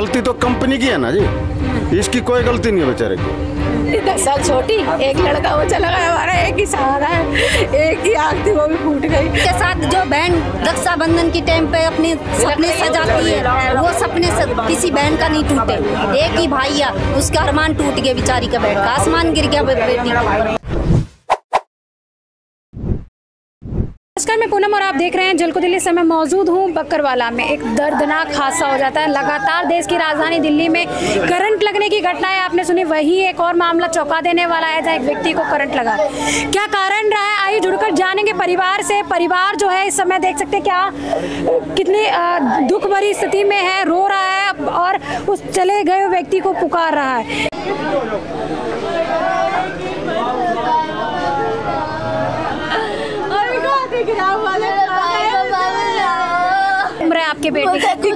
गलती तो कंपनी की है ना जी, इसकी कोई गलती नहीं है बेचारे की। 10 साल छोटी, एक लड़का वो चला गया हमारा, एक ही सहारा है, एक ही आँख थी वो भी फूट गई। के साथ जो बहन रक्षाबंधन की टाइम पे अपने सपने सजाती है, वो सपने किसी बहन का नहीं टूटे। एक ही भाई है, उसका अरमान टूट गया बेचारी का, बहन का आसमान गिर गया बेटी के ऊपर। नमस्कार, मैं पूनम और आप देख रहे हैं जलको दिल्ली से। मैं मौजूद हूँ बकरवाला में। एक दर्दनाक हादसा हो जाता है लगातार। देश की राजधानी दिल्ली में करंट लगने की घटनाएं आपने सुनी, वही एक और मामला चौंका देने वाला है जहाँ एक व्यक्ति को करंट लगा। क्या कारण रहा है, आइए जुड़कर जानेंगे परिवार से। परिवार जो है इस समय देख सकते हैं क्या कितनी दुख भरी स्थिति में है, रो रहा है और उस चले गए व्यक्ति को पुकार रहा है। उम्र है आपके बेटे की?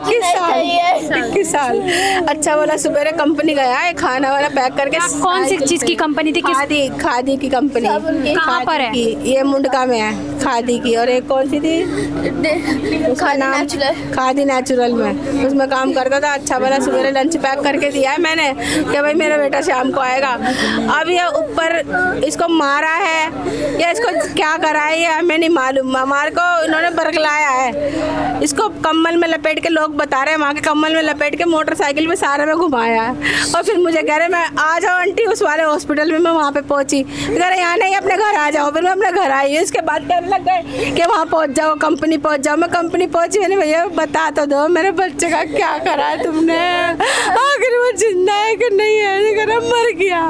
21 साल। अच्छा वाला सुबह कंपनी गया है, खाना वाला पैक करके। कौन सी चीज की कंपनी थी? खादी की कंपनी। कहाँ पर है? ये मुंडका में है, खादी की। और एक कौन सी थी? खादी नेचुरल में, उसमें काम करता था। अच्छा वाला सुबह लंच पैक करके दिया है मैंने कि भाई मेरा बेटा शाम को आएगा। अब ये ऊपर इसको मारा है या इसको क्या करा है ये हमें नहीं मालूम। हमारे को इन्होंने बरगलाया है, इसको कम्बल में लपेट के, लोग बता रहे हैं वहाँ के कम्बल में लपेट के मोटरसाइकिल में सारे में घुमाया है। और फिर मुझे कह रहे मैं आ जाओ आंटी उस वाले हॉस्पिटल में। मैं वहाँ पे पहुँची, कह रहे यहाँ नहीं अपने घर आ जाओ। फिर मैं अपने घर आई। इसके बाद कहने लग गए कि वहाँ पहुँच जाओ, कंपनी पहुँच जाओ। मैं कंपनी पहुँची, मैंने भैया बता तो दो मेरे बच्चे का क्या करा है तुमने, आखिर वो जिंदा है कि नहीं है? कह रहा मर गया।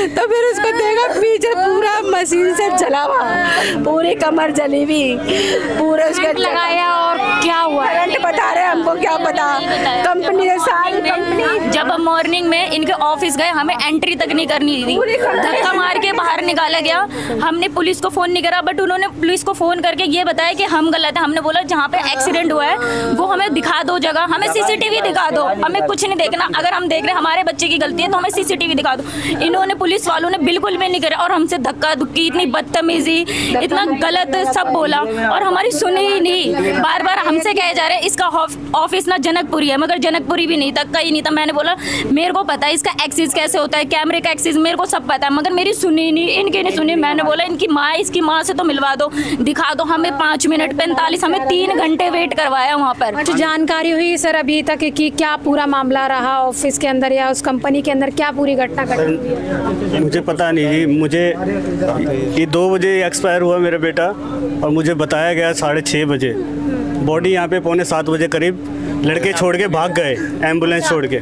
तो फिर उसको देखा पीछे पूरा मशीन से जला हुआ, पूरी कमर जली हुई, पूरे उसके लगाया। और क्या हुआ? करंट बता रहे हमको, क्या पता। कंपनी ने सारी कंपनी, जब हम मॉर्निंग में इनके ऑफिस गए, हमें एंट्री तक नहीं करनी थी, धक्का मार के बाहर निकाला गया। हमने पुलिस को फोन नहीं करा, बट उन्होंने पुलिस को फोन करके ये बताया कि हम गलत है। हमने बोला जहाँ पे एक्सीडेंट हुआ है वो हमें दिखा दो जगह, हमें सीसीटीवी दिखा दो, हमें कुछ नहीं देखना। अगर हम देख रहे हैं हमारे बच्चे की गलती है तो हमें सीसीटीवी दिखा दो। इन्होंने, पुलिस वालों ने बिल्कुल भी नहीं करा और हमसे धक्का धुक्की, इतनी बदतमीजी, इतना गलत सब बोला और हमारी सुनी ही नहीं। बार बार हमसे कहे जा रहे हैं इसका ऑफिस ना जनकपुरी है, मगर जनकपुरी भी नहीं था, कहीं नहीं था। मैंने बोला मेरे को पता है इसका एक्सेस कैसे होता है, कैमरे का एक्सेस मेरे को सब पता है, मगर मेरी सुनी नहीं, इनकी नहीं सुनी। मैंने बोला इनकी माँ, इसकी माँ से तो मिलवा दो, दिखा दो। हमें 5 मिनट 45, हमें 3 घंटे वेट करवाया वहाँ पर। अच्छा, जानकारी हुई सर अभी तक कि क्या पूरा मामला रहा ऑफिस के अंदर या उस कंपनी के अंदर, क्या पूरी घटना घटी? मुझे पता नहीं जी। मुझे ये 2 बजे एक्सपायर हुआ मेरा बेटा और मुझे बताया गया 6:30 बजे। बॉडी यहाँ पे 6:45 बजे करीब लड़के छोड़ के भाग गए, एम्बुलेंस छोड़ के।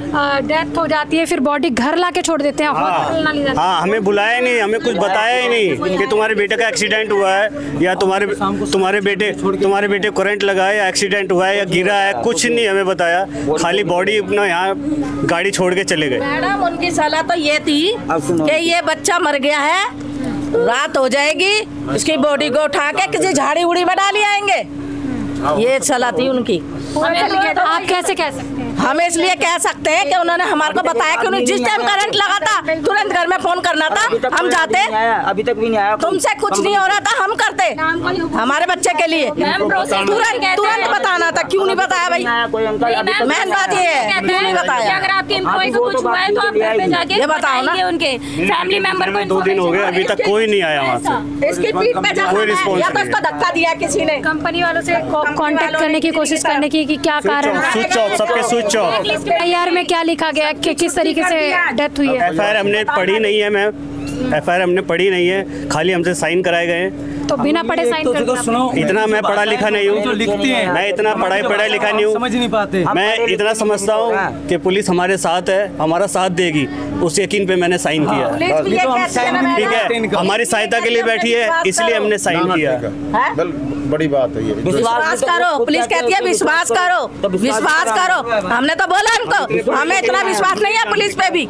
डेथ हो जाती है, फिर बॉडी घर ला के छोड़ देते हैं, हॉस्पिटल ना ले जाते। हाँ, हमें बुलाया नहीं, हमें कुछ बताया ही नहीं कि तुम्हारे बेटे का एक्सीडेंट हुआ है या तुम्हारे बेटे करंट लगा है या एक्सीडेंट हुआ है या गिरा है, कुछ नहीं हमें बताया। खाली बॉडी अपना यहाँ गाड़ी छोड़ के चले गए। मैडम उनकी सलाह तो ये थी कि ये बच्चा मर गया है, रात हो जाएगी, इसकी बॉडी को उठा के किसी झाड़ी उड़ी में डाली आएंगे, ये सलाह थी उनकी। आप कैसे कह सकते हैं? हम इसलिए कह सकते हैं कि उन्होंने हमारे को बताया कि उन्हें जिस टाइम करंट लगा था तुरंत घर में फोन करना था, हम जाते। अभी तक भी नहीं आया। तुमसे कुछ नहीं हो रहा था, हम करते हमारे बच्चे के लिए। तुरंत बताना था, क्यों नहीं बताया भाई? मेन बात ये है, क्यों नहीं बताया? अगर आपके एम्प्लॉय को कुछ हुआ है तो आप घर पे जाके ये बताओ ना। उनके फैमिली मेंबर को 2 दिन हो गए, अभी तक कोई नहीं आया वहाँ से। इसकी पीठ पे या तो इसको धक्का दिया किसी ने। कंपनी वालों से कांटेक्ट करने की कोशिश करने की कि क्या कारण है? स्विच ऑफ, सबके स्विच ऑफ। एफआईआर में क्या लिखा गया कि किस तरीके से डेथ हुई है? एफआईआर हमने पढ़ी नहीं है मैम, एफआईआर हमने पढ़ी नहीं है, खाली हमसे साइन कराए गए हैं। तो बिना पढ़े साइन करना? इतना मैं पढ़ा लिखा नहीं हूँ, मैं इतना पढ़ा लिखा नहीं हूँ, समझ नहीं पाते। मैं इतना समझता हूँ कि पुलिस हमारे साथ है, हमारा साथ देगी, उस यकीन पे मैंने साइन किया। ठीक है, हमारी सहायता के लिए बैठी है, इसलिए हमने साइन किया। बड़ी बात है ये। विश्वास करो, पुलिस कहती है विश्वास करो, विश्वास करो। हमने तो बोला उनको, हमें इतना विश्वास नहीं है पुलिस पे भी,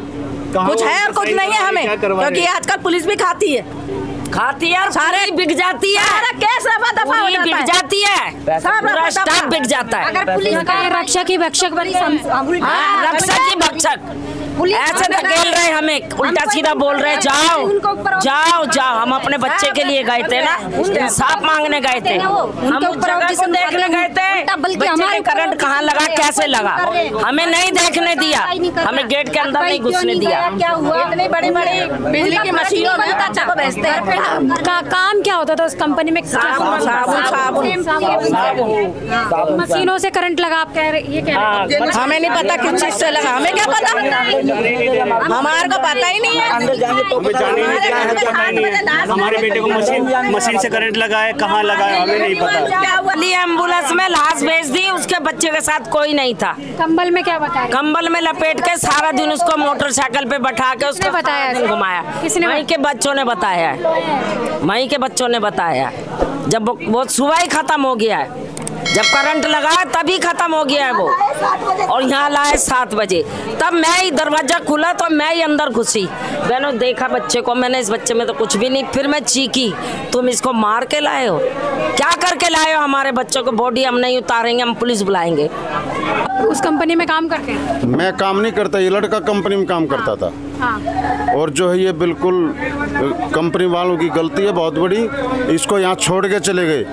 कुछ है और कुछ नहीं है हमें, क्योंकि आजकल पुलिस भी खाती है और सारे बिक जाती है। केस रफा दफा हो बिक जाता है। जाती है, पूरा स्टाफ बिक जाता है। अगर पुलिस रक्षा की भक्षक बनी हाँ, रक्षा की भक्षक ऐसे धकेल रहे हमें, उल्टा सीधा बोल रहे जाओ जाओ जाओ। हम अपने बच्चे के लिए गए थे ना, इंसाफ मांगने गए थे, हम उस जगह को देखने गए थे बच्चे के करंट कहाँ लगा, कैसे लगा, हमें नहीं देखने दिया, हमें गेट के अंदर नहीं घुसने दिया। क्या हुआ? इतनी बड़ी बड़ी बिजली की मशीनों में को बेचते हैं। काम क्या होता था उस कंपनी में? मशीनों से करंट लगा, आप कह रहे, ये कह रहे? हमें नहीं पता किस चीज से लगा, हमें क्या पता, हमारे को पता ही नहीं है। हमें जाने नहीं क्या है, पता ही नहीं है। हमारे बेटे को मशीन से करंट लगा है, कहाँ लगा है हमें नहीं पता। एम्बुलेंस में लाश भेज दी, उसके बच्चे के साथ कोई नहीं था। कंबल में क्या बताया? कंबल में लपेट के सारा दिन उसको मोटरसाइकिल पे बैठा के उसने बताया, घुमाया। किसने? वहीं के बच्चों ने बताया है, वहीं के बच्चों ने बताया। जब वो सुबह ही खत्म हो गया है, जब करंट लगा तभी खत्म हो गया है वो, और यहाँ लाए 7 बजे। तब मैं ही दरवाजा खुला तो मैं ही अंदर घुसी, मैंने देखा बच्चे को, मैंने इस बच्चे में तो कुछ भी नहीं। फिर मैं चीखी, तुम इसको मार के लाए हो, क्या करके लाए हो हमारे बच्चों को? बॉडी हम नहीं उतारेंगे, हम पुलिस बुलाएंगे। उस कंपनी में काम करते हैं? मैं काम नहीं करता, ये लड़का कंपनी में काम करता था। हाँ। और जो है ये बिल्कुल कंपनी वालों की गलती है बहुत बड़ी। इसको यहाँ छोड़ के चले गए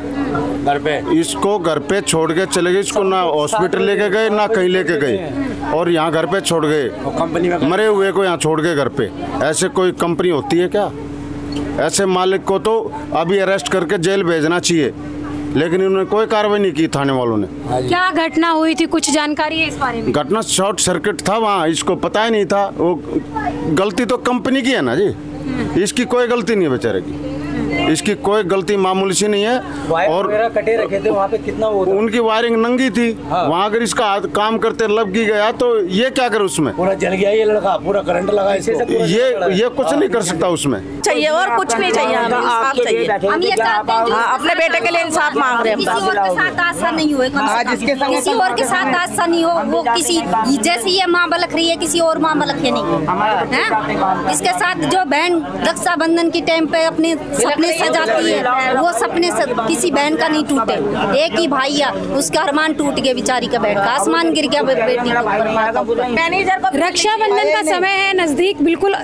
घर पे, इसको घर पे छोड़ के चले गए। इसको ना हॉस्पिटल लेके गए ना कहीं लेके गए, और यहाँ घर पे छोड़ गए। कंपनी में मरे हुए को यहाँ छोड़ गए घर पे। ऐसे कोई कंपनी होती है क्या? ऐसे मालिक को तो अभी अरेस्ट करके जेल भेजना चाहिए, लेकिन उन्होंने कोई कार्रवाई नहीं की थाने वालों ने। क्या घटना हुई थी, कुछ जानकारी है इस बारे में? घटना शॉर्ट सर्किट था वहाँ, इसको पता ही नहीं था। वो गलती तो कंपनी की है ना जी, इसकी कोई गलती नहीं है बेचारे की, इसकी कोई गलती मामूली सी नहीं है। और कटे रखे थे वहाँ पे, कितना वो उनकी वायरिंग नंगी थी। हाँ। वहाँ अगर इसका काम करते लग गया तो ये क्या करे उसमें? पूरा जल गया ये लड़का, पूरा करंट लगा इसको। ये कुछ नहीं कर सकता उसमें। चाहिए और कुछ नहीं चाहिए, हमें इंसाफ चाहिए। हम ये चाहते हैं हाँ, अपने बेटे के लिए इंसाफ मांग रहे हैं। किसी और के साथ हादसा नहीं हुए, किसी और के साथ हादसा नहीं हो। वो किसी जैसे ये माँ बलख रही है, किसी और माँ बलखे नहीं है। इसके साथ जो बहन रक्षाबंधन के टाइम पे अपने सपने सजाती है, वो सपने किसी बहन का नहीं टूटे। एक ही भाई है, उसका अरमान टूट गया, बेचारी का बेटा आसमान गिर गया बेटी के ऊपर। रक्षाबंधन का समय है नजदीक, बिल्कुल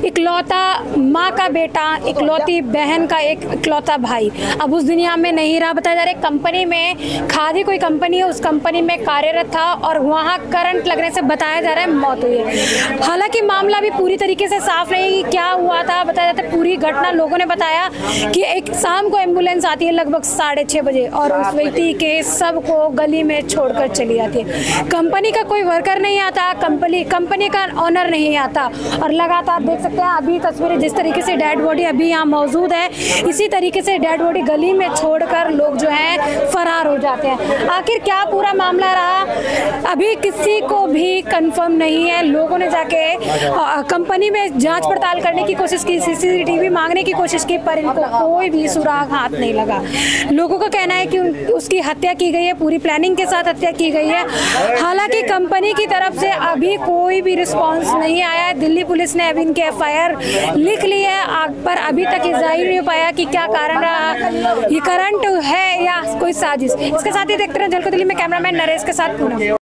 इकलौता माँ का बेटा, इकलौती बहन का एक इकलौता भाई अब उस दुनिया में नहीं रहा। बताया जा रहा है कंपनी में, खादी कोई कंपनी है, उस कंपनी में कार्यरत था और वहाँ करंट लगने से बताया जा रहा है मौत हुई है। हालांकि मामला भी पूरी तरीके से साफ नहीं क्या हुआ था। बताया जाता है पूरी घटना, लोगों ने बताया कि एक शाम को एम्बुलेंस आती है लगभग 6:30 बजे और उस व्यक्ति के सबको गली में छोड़कर चली जाती है। कंपनी का कोई वर्कर नहीं आता, कंपनी का ऑनर नहीं आता, और लगातार देख सकते हैं अभी तस्वीरें जिस तरीके से डेड बॉडी अभी यहाँ मौजूद है, इसी तरीके से डेड बॉडी गली में छोड़कर लोग जो है फरार हो जाते हैं। आखिर क्या पूरा मामला रहा अभी किसी को भी कंफर्म नहीं है। लोगों ने जाके कंपनी में जांच पड़ताल करने की कोशिश की, CCTV मांगने की कोशिश की, पर इनको कोई भी सुराग हाथ नहीं लगा। लोगों का कहना है कि उसकी हत्या की गई है, पूरी प्लानिंग के साथ हत्या की गई है। हालांकि कंपनी की तरफ से अभी कोई भी रिस्पांस नहीं आया है। दिल्ली पुलिस ने अभी इनके FIR लिख ली है, पर अभी तक ये जाहिर नहीं हो पाया कि क्या कारण रहा, ये करंट है या कोई साजिश। इसके साथ ही देखते रहे झलको दिल्ली में, कैमरामैन नरेश के साथ पूनम।